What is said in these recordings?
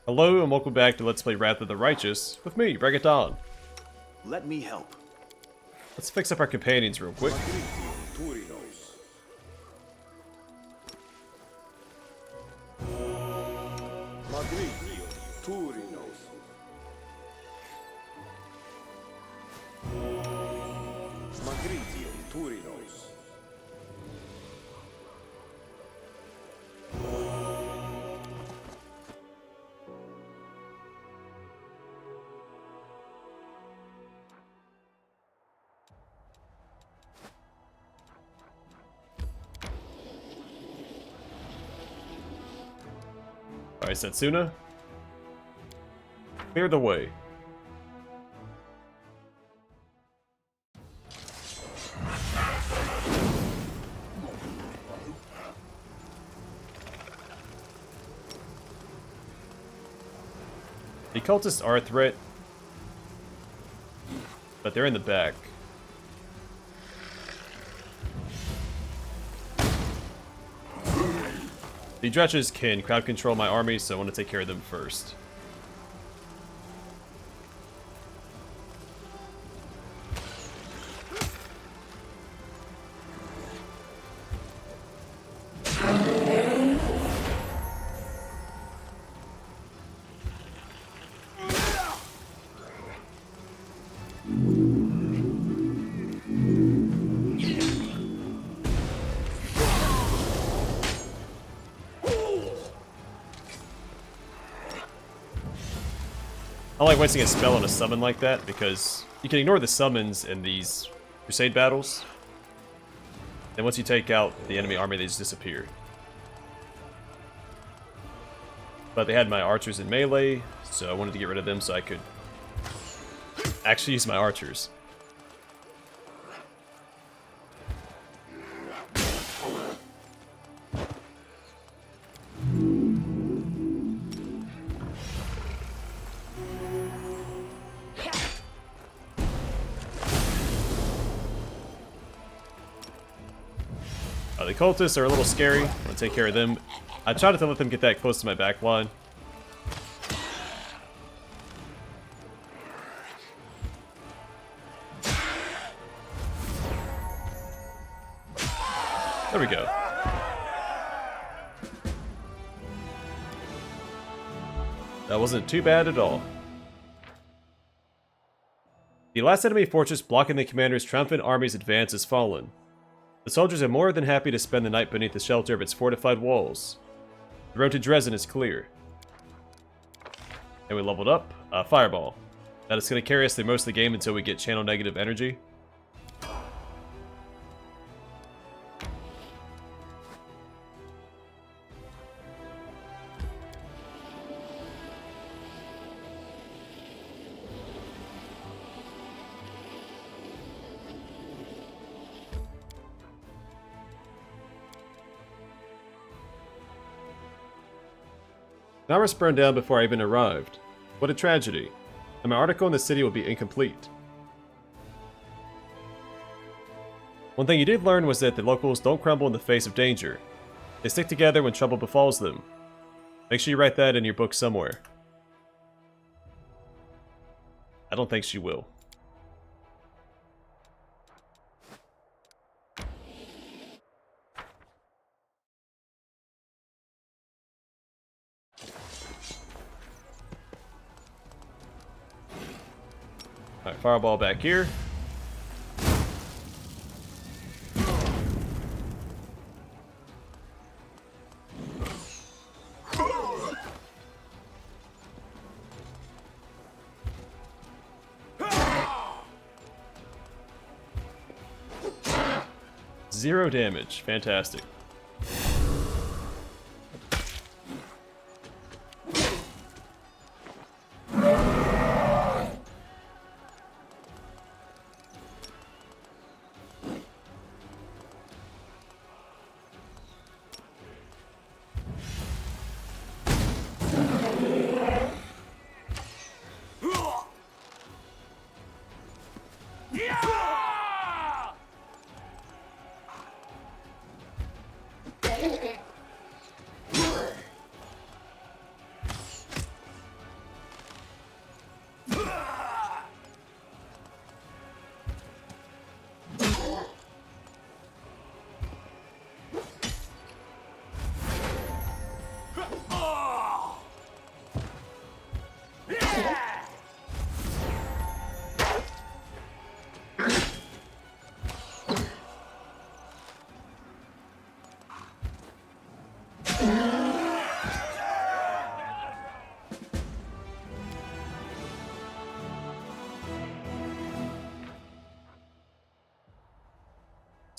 Hello and welcome back to Let's Play Wrath of the Righteous with me, Reggaeton. Let me help. Let's fix up our companions real quick. Alright, Setsuna. Clear the way. The cultists are a threat, but they're in the back. The Dretches can crowd control my army, so I want to take care of them first. I don't like wasting a spell on a summon like that, because you can ignore the summons in these Crusade battles. Then once you take out the enemy army, they just disappear. But they had my archers in melee, so I wanted to get rid of them so I could actually use my archers. The cultists are a little scary. I'm gonna take care of them. I tried to let them get that close to my back line. There we go. That wasn't too bad at all. The last enemy fortress blocking the commander's triumphant army's advance has fallen. The soldiers are more than happy to spend the night beneath the shelter of its fortified walls. The road to Drezen is clear. And we leveled up. Fireball. That is going to carry us through most of the game until we get channel negative energy. Ours burned down before I even arrived. What a tragedy. And my article in the city will be incomplete. One thing you did learn was that the locals don't crumble in the face of danger. They stick together when trouble befalls them. Make sure you write that in your book somewhere. I don't think she will. Alright, fireball back here. Zero damage. Fantastic.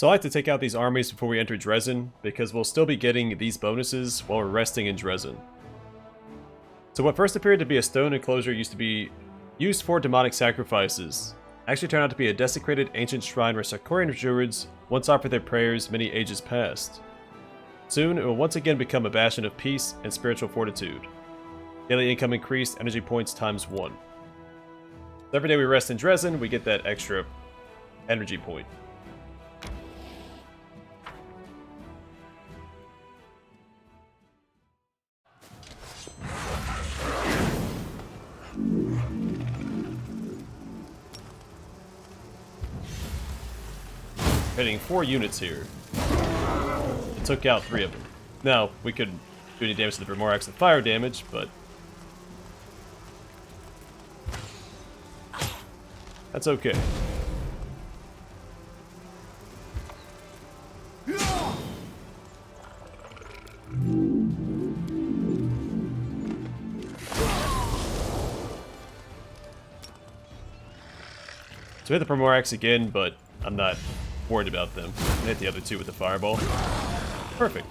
So I like to take out these armies before we enter Drezen, because we'll still be getting these bonuses while we're resting in Drezen. So what first appeared to be a stone enclosure used to be used for demonic sacrifices actually turned out to be a desecrated ancient shrine where Sakorian druids once offered their prayers many ages past. Soon it will once again become a bastion of peace and spiritual fortitude. Daily income increased, energy points times 1. So every day we rest in Drezen, we get that extra energy point. Hitting 4 units here. It took out 3 of them. Now, we couldn't do any damage to the Primorax with fire damage, but that's okay. So hit the Primorax again, but I'm not worried about them. And hit the other 2 with the fireball. Perfect.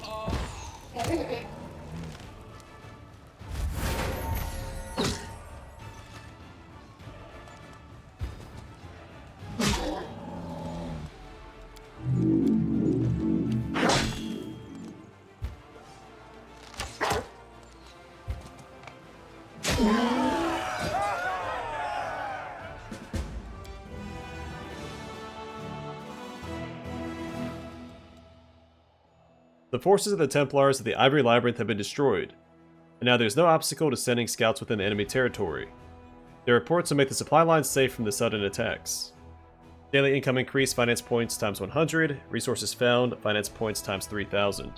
The forces of the Templars of the Ivory Labyrinth have been destroyed, and now there's no obstacle to sending scouts within enemy territory. Their reports will make the supply lines safe from the sudden attacks. Daily income increase, finance points times 100, resources found, finance points times 3000.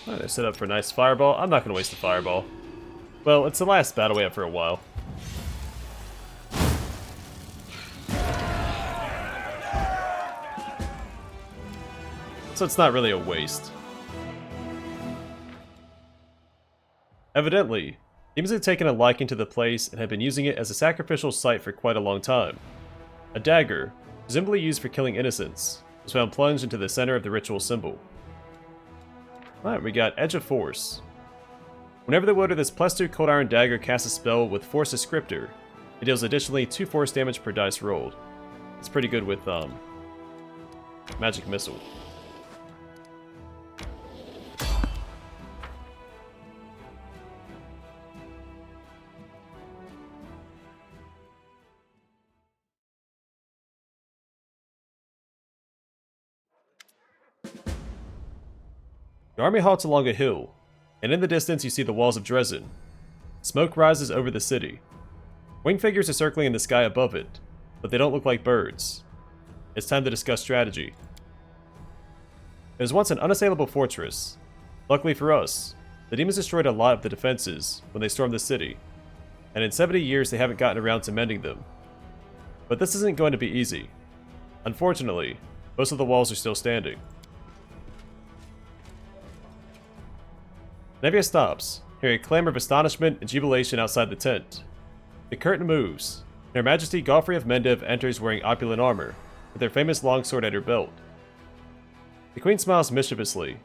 Alright, I set up for a nice fireball. I'm not going to waste the fireball. Well, it's the last battle we have for a while. So it's not really a waste. Evidently, demons had taken a liking to the place and had been using it as a sacrificial site for quite a long time. A dagger, presumably used for killing innocents, was found plunged into the center of the ritual symbol. Alright, we got Edge of Force. Whenever the wielder of this +2 Cold Iron Dagger casts a spell with Force Descriptor, it deals additionally 2 force damage per dice rolled. It's pretty good with Magic Missile. The army halts along a hill, and in the distance you see the walls of Drezen. Smoke rises over the city. Winged figures are circling in the sky above it, but they don't look like birds. It's time to discuss strategy. It was once an unassailable fortress. Luckily for us, the demons destroyed a lot of the defenses when they stormed the city, and in 70 years they haven't gotten around to mending them. But this isn't going to be easy. Unfortunately, most of the walls are still standing. Nevia stops, hearing a clamor of astonishment and jubilation outside the tent. The curtain moves, and Her Majesty Godfrey of Mendev enters wearing opulent armor, with her famous longsword at her belt. The Queen smiles mischievously.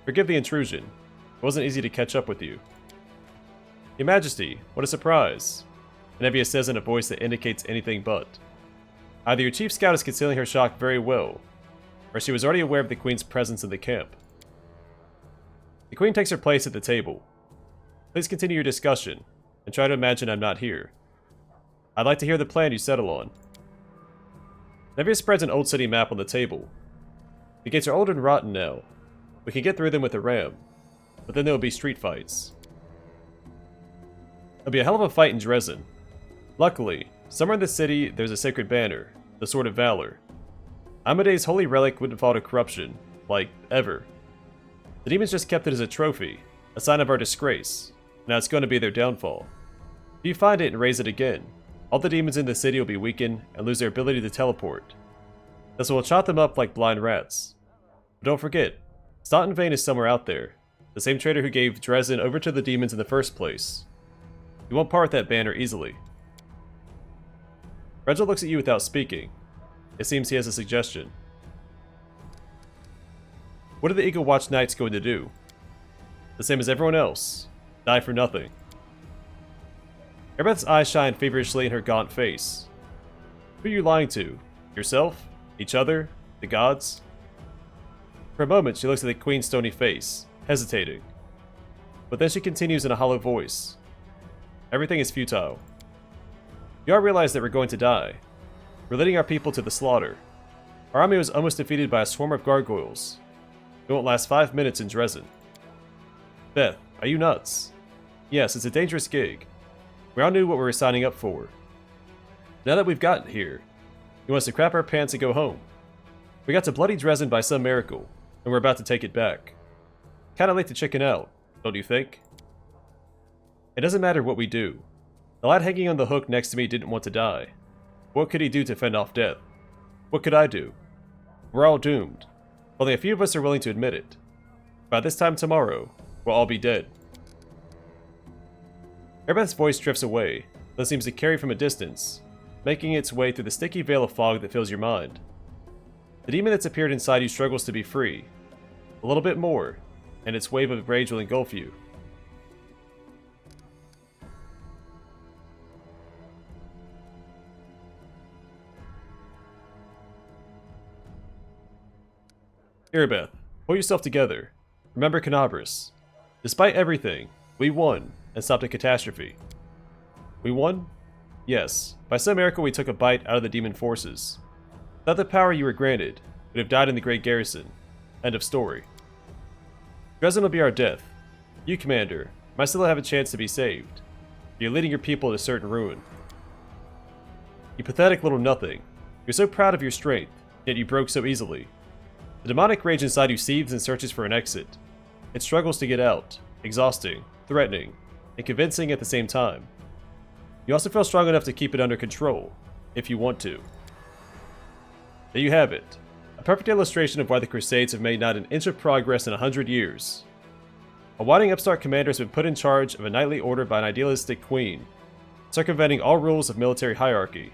Forgive the intrusion. It wasn't easy to catch up with you. Your Majesty, what a surprise, Nevia says in a voice that indicates anything but. Either your chief scout is concealing her shock very well, or she was already aware of the queen's presence in the camp. The queen takes her place at the table. Please continue your discussion, and try to imagine I'm not here. I'd like to hear the plan you settle on. Nevia spreads an old city map on the table. The gates are old and rotten now. We can get through them with a ram, but then there will be street fights. There'll be a hell of a fight in Drezen. Luckily, somewhere in the city there's a sacred banner, the Sword of Valor. Amade's holy relic wouldn't fall to corruption, like, ever. The demons just kept it as a trophy, a sign of our disgrace. Now it's going to be their downfall. If you find it and raise it again, all the demons in the city will be weakened and lose their ability to teleport. This will chop them up like blind rats. But don't forget, Stottenvane is somewhere out there, the same traitor who gave Drezen over to the demons in the first place. You won't part with that banner easily. Reginald looks at you without speaking. It seems he has a suggestion. What are the Eagle Watch Knights going to do? The same as everyone else. Die for nothing. Erebeth's eyes shine feverishly in her gaunt face. Who are you lying to? Yourself? Each other? The gods? For a moment, she looks at the Queen's stony face, hesitating. But then she continues in a hollow voice. Everything is futile. You all realize that we're going to die. We're leading our people to the slaughter. Our army was almost defeated by a swarm of gargoyles. It won't last 5 minutes in Drezen. Beth, are you nuts? Yes, it's a dangerous gig. We all knew what we were signing up for. Now that we've gotten here, you want us to crap our pants and go home. We got to bloody Drezen by some miracle, and we're about to take it back. Kinda late to chicken out, don't you think? It doesn't matter what we do. The lad hanging on the hook next to me didn't want to die. What could he do to fend off death? What could I do? We're all doomed. Only a few of us are willing to admit it. By this time tomorrow, we'll all be dead. Erebeth's voice drifts away, though seems to carry from a distance, making its way through the sticky veil of fog that fills your mind. The demon that's appeared inside you struggles to be free. A little bit more, and its wave of rage will engulf you. Erebeth, pull yourself together. Remember Canabras. Despite everything, we won and stopped a catastrophe. We won? Yes. By some miracle we took a bite out of the demon forces. Without the power you were granted, we'd have died in the Great Garrison. End of story. Drezen will be our death. You, Commander, might still have a chance to be saved. You're leading your people to certain ruin. You pathetic little nothing. You're so proud of your strength, yet you broke so easily. The demonic rage inside you seethes and searches for an exit. It struggles to get out, exhausting, threatening, and convincing at the same time. You also feel strong enough to keep it under control, if you want to. There you have it. A perfect illustration of why the Crusades have made not an inch of progress in 100 years. A whining upstart commander has been put in charge of a knightly order by an idealistic queen, circumventing all rules of military hierarchy.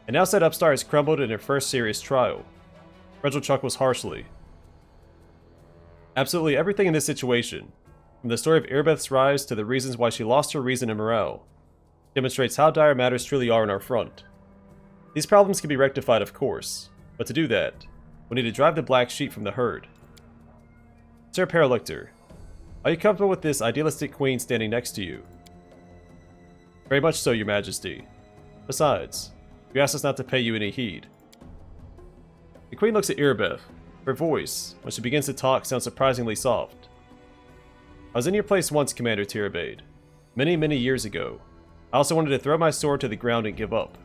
And now said upstart has crumbled in her first serious trial. Reginald chuckles harshly. Absolutely everything in this situation, from the story of Erebeth's rise to the reasons why she lost her reason and morale, demonstrates how dire matters truly are in our front. These problems can be rectified, of course, but to do that, we need to drive the black sheep from the herd. Sir Paralictor, are you comfortable with this idealistic queen standing next to you? Very much so, Your Majesty. Besides, you asked us not to pay you any heed. The queen looks at Erebeth. Her voice, when she begins to talk, sounds surprisingly soft. I was in your place once, Commander Tirabade. Many, many years ago. I also wanted to throw my sword to the ground and give up.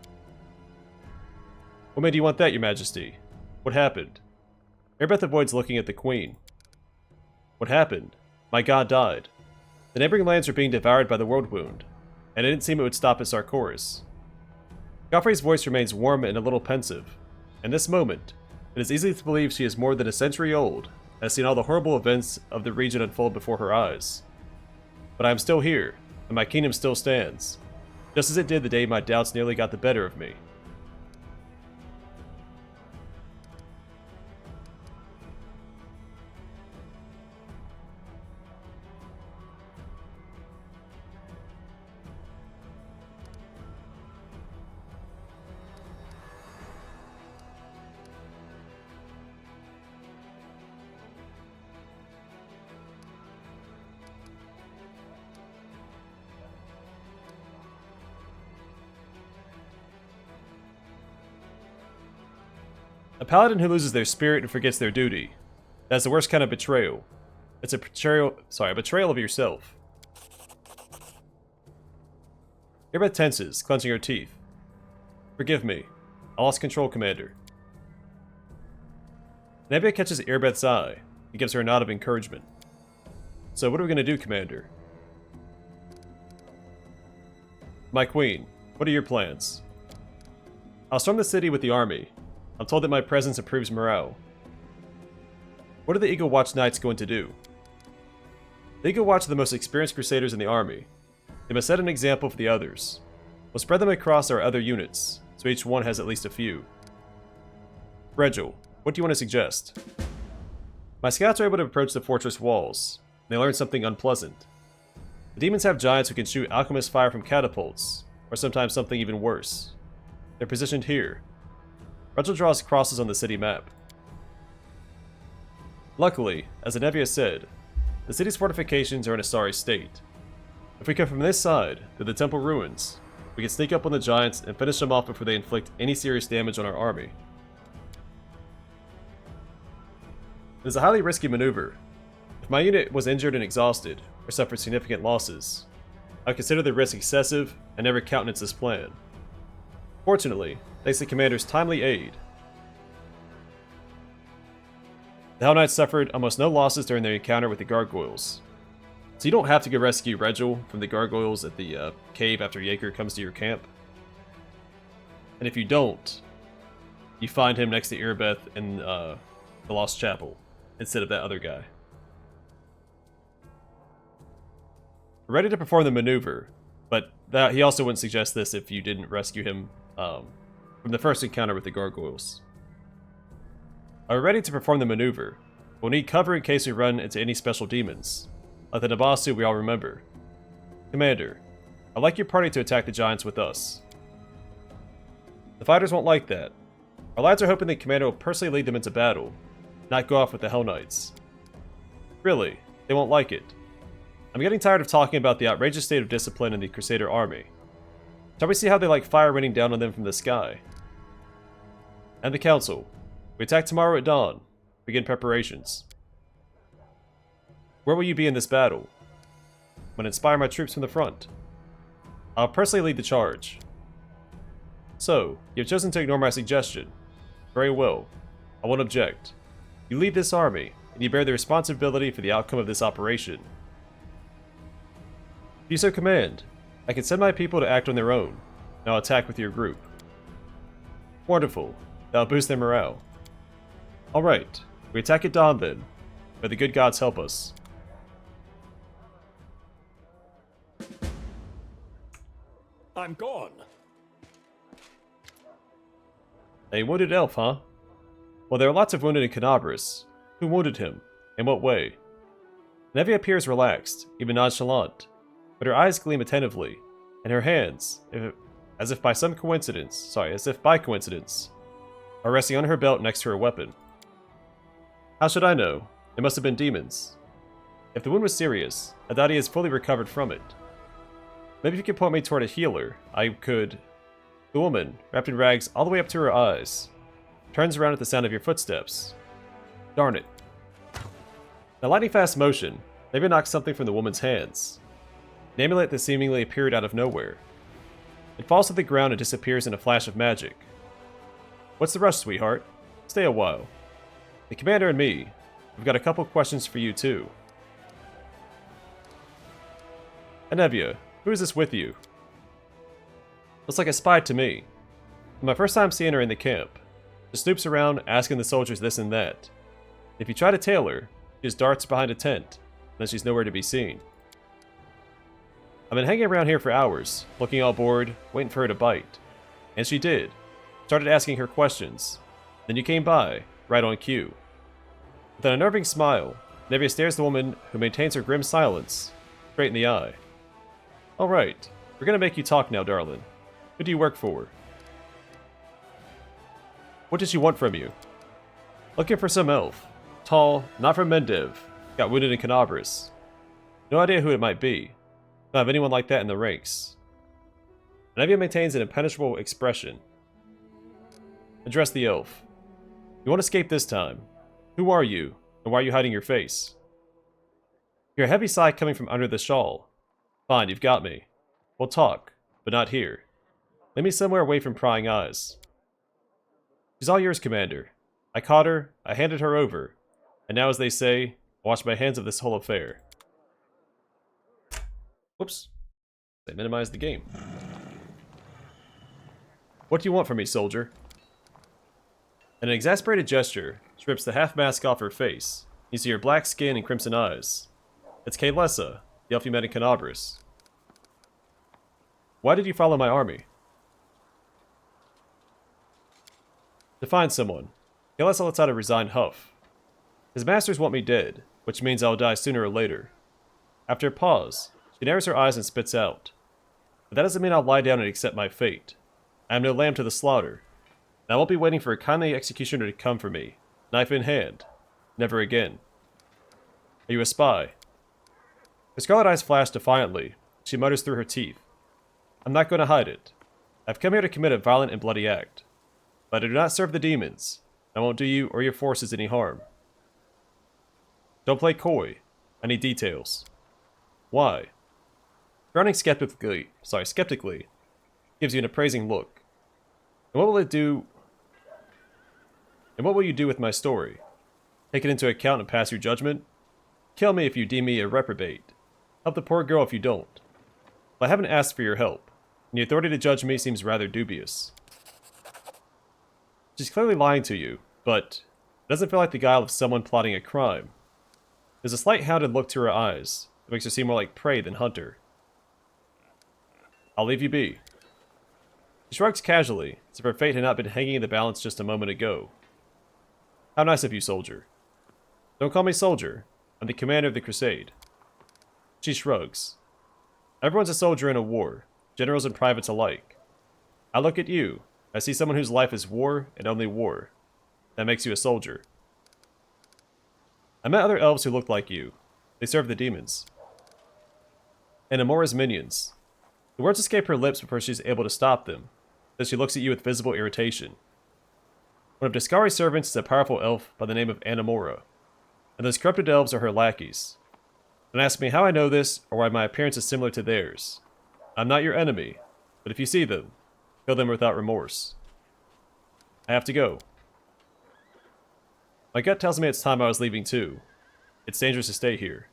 What made you want that, Your Majesty? What happened? Erebeth avoids looking at the queen. What happened? My god died. The neighboring lands were being devoured by the world wound, and it didn't seem it would stop at Sarkoris. Godfrey's voice remains warm and a little pensive. In this moment, it is easy to believe she is more than a century old, and has seen all the horrible events of the region unfold before her eyes. But I am still here, and my kingdom still stands, just as it did the day my doubts nearly got the better of me. A paladin who loses their spirit and forgets their duty. That's the worst kind of betrayal. It's a betrayal of yourself. Earbeth tenses, clenching her teeth. Forgive me. I lost control, Commander. Nebula catches Earbeth's eye and gives her a nod of encouragement. So what are we going to do, Commander? My queen, what are your plans? I'll storm the city with the army. I'm told that my presence improves morale. What are the Eagle Watch Knights going to do? The Eagle Watch are the most experienced crusaders in the army. They must set an example for the others. We'll spread them across our other units, so each one has at least a few. Regil, what do you want to suggest? My scouts are able to approach the fortress walls. They learn something unpleasant. The demons have giants who can shoot alchemist fire from catapults, or sometimes something even worse. They're positioned here. Regil draws crosses on the city map. Luckily, as Anevia said, the city's fortifications are in a sorry state. If we come from this side, through the temple ruins, we can sneak up on the giants and finish them off before they inflict any serious damage on our army. It is a highly risky maneuver. If my unit was injured and exhausted, or suffered significant losses, I would consider the risk excessive and never countenance this plan. Fortunately, thanks to Commander's timely aid, the Hell Knights suffered almost no losses during their encounter with the gargoyles. So you don't have to go rescue Regil from the gargoyles at the cave after Jaeger comes to your camp. And if you don't, you find him next to Earbeth in the Lost Chapel, instead of that other guy. We're ready to perform the maneuver, but he also wouldn't suggest this if you didn't rescue him from the first encounter with the gargoyles. Are we ready to perform the maneuver? We'll need cover in case we run into any special demons, like the Nabasu we all remember. Commander, I'd like your party to attack the giants with us. The fighters won't like that. Our lads are hoping the Commander will personally lead them into battle, not go off with the Hell Knights. Really, they won't like it. I'm getting tired of talking about the outrageous state of discipline in the Crusader army. Shall we see how they like fire raining down on them from the sky? And the Council. We attack tomorrow at dawn. Begin preparations. Where will you be in this battle? I'm going to inspire my troops from the front. I'll personally lead the charge. So, you've chosen to ignore my suggestion. Very well. I won't object. You lead this army, and you bear the responsibility for the outcome of this operation. If you so command, I can send my people to act on their own, and I'll attack with your group. Wonderful. That'll boost their morale. Alright, we attack at dawn then. May the good gods help us. I'm gone. A wounded elf, huh? Well, there are lots of wounded in Canabris. Who wounded him? In what way? Nevia appears relaxed, even nonchalant, but her eyes gleam attentively, and her hands, as if by coincidence, are resting on her belt next to her weapon. How should I know? It must have been demons. If the wound was serious, I doubt he has fully recovered from it. Maybe if you could point me toward a healer, I could... The woman, wrapped in rags all the way up to her eyes, turns around at the sound of your footsteps. Darn it. In a lightning-fast motion, Nevia knocks something from the woman's hands. An amulet that seemingly appeared out of nowhere. It falls to the ground and disappears in a flash of magic. What's the rush, sweetheart? Stay a while. The Commander and me, we've got a couple questions for you too. Anevia, who is this with you? Looks like a spy to me. My first time seeing her in the camp. She snoops around, asking the soldiers this and that. If you try to tail her, she just darts behind a tent, and then she's nowhere to be seen. I've been hanging around here for hours, looking all bored, waiting for her to bite. And she did. Started asking her questions. Then you came by, right on cue. With an unnerving smile, Nevia stares the woman who maintains her grim silence straight in the eye. Alright, we're gonna make you talk now, darling. Who do you work for? What does she want from you? Looking for some elf. Tall, not from Mendev. Got wounded in Canabris. No idea who it might be. Don't have anyone like that in the ranks. Nevia maintains an impenetrable expression. Address the elf. You won't escape this time. Who are you, and why are you hiding your face? You hear a heavy sigh coming from under the shawl. Fine, you've got me. We'll talk, but not here. Leave me somewhere away from prying eyes. She's all yours, Commander. I caught her, I handed her over, and now, as they say, I wash my hands of this whole affair. Whoops. They minimized the game. What do you want from me, soldier? In an exasperated gesture, she rips the half-mask off her face. You see her black skin and crimson eyes. It's Kaylessa, the elf you met in Canabris. Why did you follow my army? To find someone. Kaylessa lets out a resigned huff. His masters want me dead, which means I'll die sooner or later. After a pause, she narrows her eyes and spits out. But that doesn't mean I'll lie down and accept my fate. I am no lamb to the slaughter. And I won't be waiting for a kindly executioner to come for me, knife in hand. Never again. Are you a spy? Her scarlet eyes flash defiantly. She mutters through her teeth. I'm not going to hide it. I've come here to commit a violent and bloody act. But I do not serve the demons. I won't do you or your forces any harm. Don't play coy. I need details. Why? Frowning skeptically, gives you an appraising look. And what will it do? And what will you do with my story? Take it into account and pass your judgment? Kill me if you deem me a reprobate. Help the poor girl if you don't. But I haven't asked for your help, and the authority to judge me seems rather dubious. She's clearly lying to you, but it doesn't feel like the guile of someone plotting a crime. There's a slight hounded look to her eyes that makes her seem more like prey than hunter. I'll leave you be. She shrugs casually, as if her fate had not been hanging in the balance just a moment ago. How nice of you, soldier. Don't call me soldier. I'm the commander of the Crusade. She shrugs. Everyone's a soldier in a war, generals and privates alike. I look at you. I see someone whose life is war and only war. That makes you a soldier. I met other elves who looked like you. They serve the demons. And Amora's minions. The words escape her lips before she's able to stop them, as she looks at you with visible irritation. One of Discari's servants is a powerful elf by the name of Anamora, and those corrupted elves are her lackeys. Don't ask me how I know this, or why my appearance is similar to theirs. I'm not your enemy, but if you see them, kill them without remorse. I have to go. My gut tells me it's time I was leaving too. It's dangerous to stay here.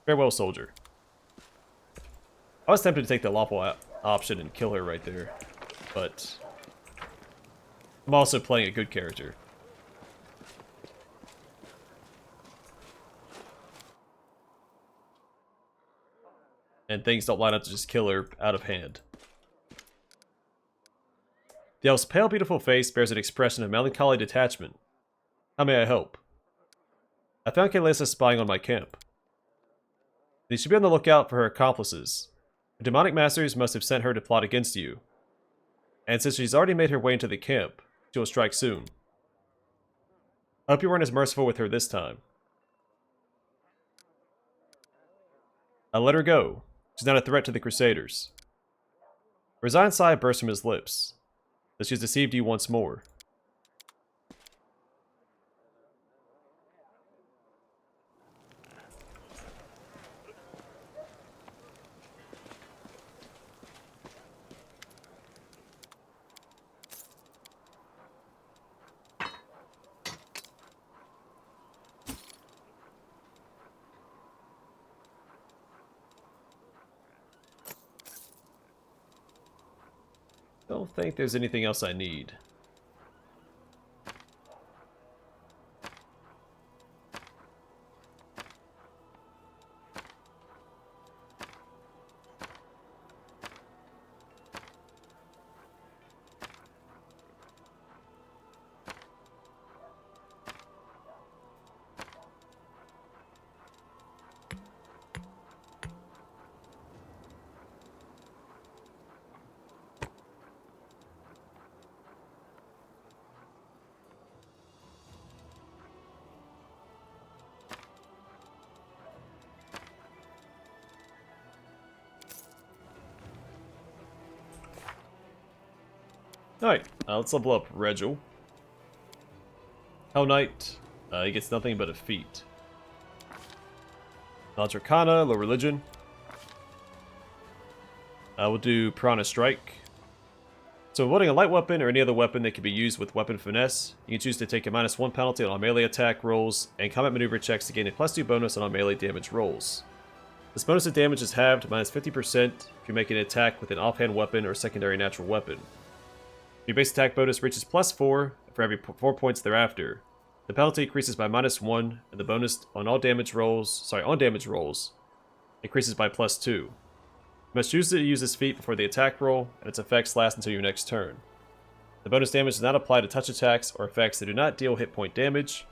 Farewell, soldier. I was tempted to take the lawful option and kill her right there, but I'm also playing a good character. And things don't line up to just kill her out of hand. The elf's pale, beautiful face bears an expression of melancholy detachment. How may I help? I found Kaylessa spying on my camp. You should be on the lookout for her accomplices. Her demonic masters must have sent her to plot against you. And since she's already made her way into the camp, she will strike soon. I hope you weren't as merciful with her this time. I'll let her go. She's not a threat to the Crusaders. A resigned sigh bursts from his lips, that she's deceived you once more. Don't think there's anything else I need. Alright, let's level up Regil. Hell Knight, he gets nothing but a feat. Knowledge Arcana, low religion. We'll do Piranha Strike. So wielding a light weapon or any other weapon that can be used with weapon finesse, you can choose to take a -1 penalty on all melee attack rolls and combat maneuver checks to gain a +2 bonus on all melee damage rolls. This bonus of damage is halved -50% if you make an attack with an offhand weapon or secondary natural weapon. Your base attack bonus reaches +4 for every 4 points thereafter. The penalty increases by -1, and the bonus on all damage rolls, increases by +2. You must choose to use this feat before the attack roll, and its effects last until your next turn. The bonus damage does not apply to touch attacks or effects that do not deal hit point damage.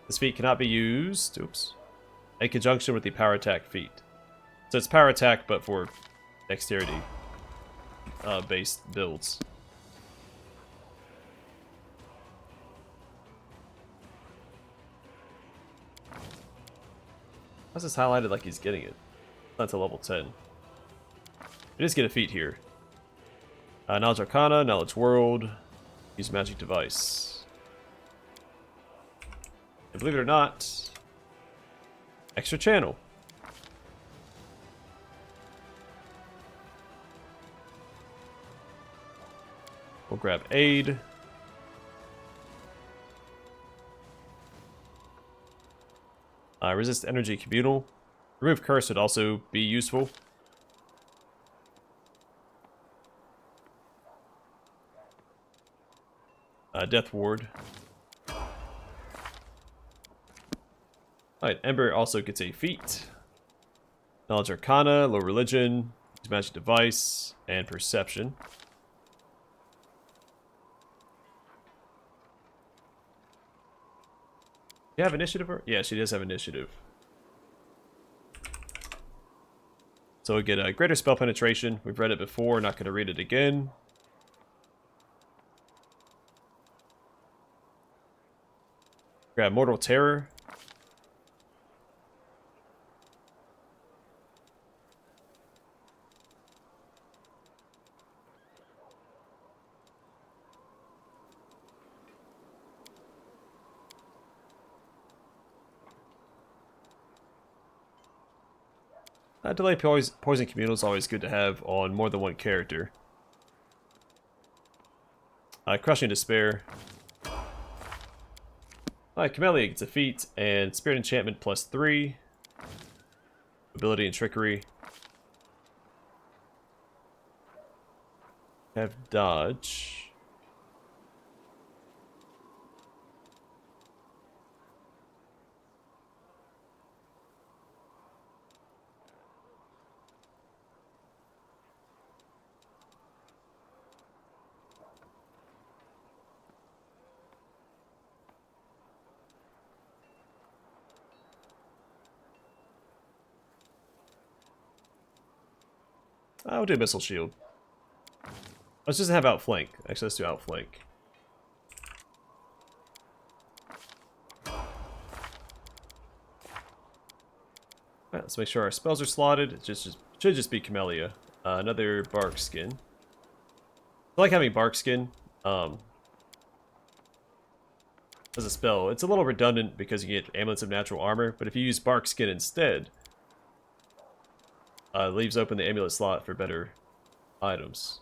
This feat cannot be used, in conjunction with the power attack feat. So it's power attack, but for dexterity based builds. How's this highlighted like he's getting it? Not to level 10. We just get a feat here. Knowledge Arcana, Knowledge World, use Magic Device. And believe it or not, extra channel. We'll grab Aid. Resist Energy Communal. Remove Curse would also be useful. Death Ward. Alright, Ember also gets a feat. Knowledge Arcana, Low Religion, use Magic Device, and Perception. Do you have initiative? Yeah, she does have initiative. So we get a greater spell penetration. We've read it before, not going to read it again. Grab Mortal Terror. Delay Poison Communal is always good to have on more than one character. Crushing Despair. Camellia gets a feat, and Spirit Enchantment +3. Ability and Trickery. Have Dodge. I'll do Missile Shield. Let's just have Outflank. Actually, let's do Outflank. Alright, let's make sure our spells are slotted. It should just be Camellia. Another Bark Skin. I like having Bark Skin as a spell. It's a little redundant because you get Amulets of Natural Armor, but if you use Bark Skin instead, it leaves open the amulet slot for better items.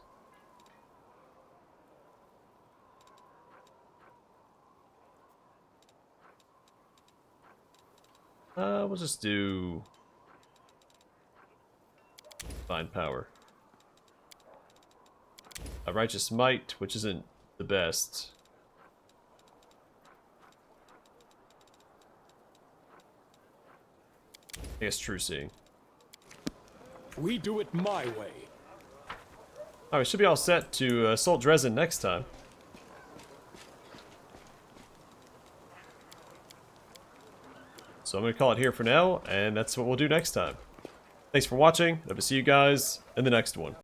We'll just do Divine Power. A Righteous Might, which isn't the best. I guess True Seeing. We do it my way. Alright, we should be all set to assault Drezen next time. So I'm going to call it here for now, and that's what we'll do next time. Thanks for watching. Hope to see you guys in the next one.